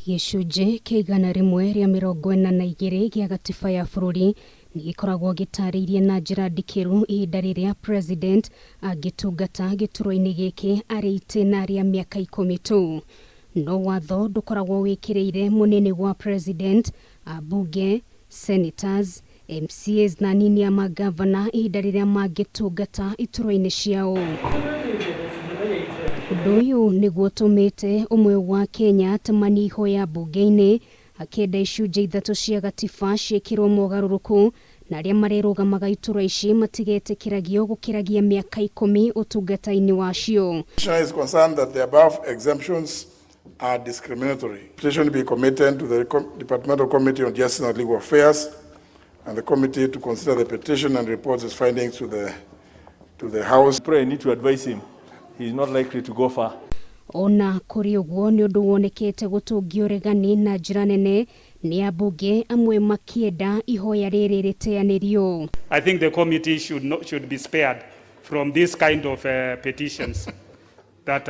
Gĩcunjĩ kĩa 142 gĩa gatiba ya bũrũri nĩgĩkoragwo gĩtarĩirie na njĩra ndikĩru ihinda rĩrĩa president angĩtungata gĩturwa-inĩ gĩkĩ arĩ itĩna rĩa mĩaka 10 tu. No watho ndũkoragwo wĩkĩrĩire mũnene gwa president, ambunge, senators, MCAs na anini a magavana ihinda rĩrĩa mangĩtungata iturwa-inĩ ciao. Ũndũ ũyũ nĩguo ũtũmĩte ũmwe wa Kenya tamani ihoya mbunge-inĩ akĩenda icunjĩ ithatũ cia gatiba ciĩkĩrwo mogarũrũku na arĩa marerũgamaga iturwa ici matigetĩkĩragio gũkĩragia mĩaka 10 ũtungata-inĩ wacio. Is concerned that the above exemptions are discriminatory. Petition be committed to the Departmental Committee on Justice and Legal Affairs and the committee to consider the petition and report its findings to the House. I need to advise him. He is not likely to go far. Ona kũrĩ ũguo nĩ ũndũ wonekete gũtũngio regani na njĩra nene nĩ ambunge amwe makĩenda ihoya rĩrĩ rĩteanĩrio. I think the committee should be spared from this kind of petitions that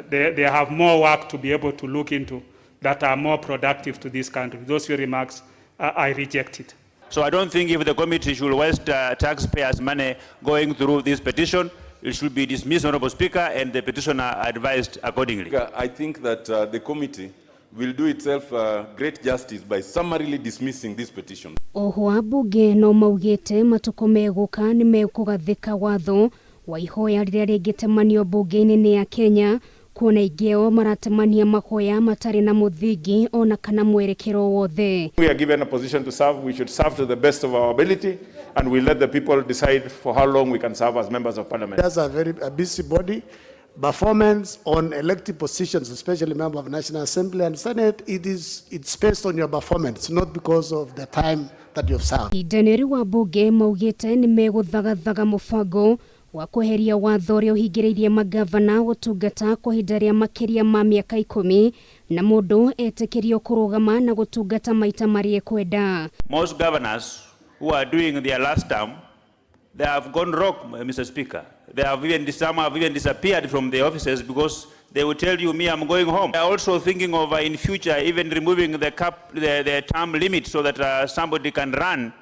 they have more work to be able to look into that are more productive to this country. Those few remarks I reject it. So I don't think if the committee should waste taxpayers' money going through this petition, it should be dismissed, Honorable Speaker, and the petitioner advised accordingly. I think that the committee will do itself great justice by summarily dismissing this petition. Oho ambunge no maugĩte matukũ megũka nĩ mekũgathĩka watho wa ihoya rĩrĩa rĩngĩtemanio mbunge-inĩ nĩ ya Kenya, kuona ingĩo maratemania mahoya matarĩ na mũthingi ona kana mwerekero wothe. We are given a position to serve. We should serve to the best of our ability, and we let the people decide for how long we can serve as members of parliament. That's a very busy body. Performance on elected positions, especially member of National Assembly and Senate, it's based on your performance, not because of the time that you've served. Ideneri wa bunge maugĩte nĩ megũthagathaga mũbango wa kweheria watho ũrĩa ũhingĩrĩirie magavana gũtungata kwa ihinda rĩa makĩria ma mĩaka 10 na mũndũ etĩkĩrio kũrũgama na gũtungata maita marĩa kwenda. Most governors who are doing their last term, they have gone rogue, Mr. Speaker. Some have even disappeared from their offices because they will tell you, me, I'm going home. They are also thinking of in future even removing the term limit so that somebody can run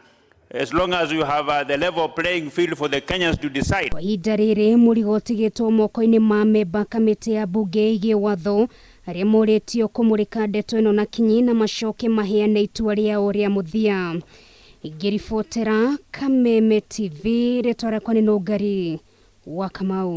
as long as you have the level playing field for the Kenyans to decide. Kwa ihinda rĩrĩ mũrigo ũtigĩtwo moko-inĩ ma memba kamĩtĩ ya mbunge ĩgiĩ watho arĩa morĩtio kũmũrĩka ndeto ĩno na kinyi na macoke maheane itua rĩao rĩa mũthia. Ngĩribotera Kameme TV, rĩtwa rĩakwa nĩ Nũngari wa Kamau.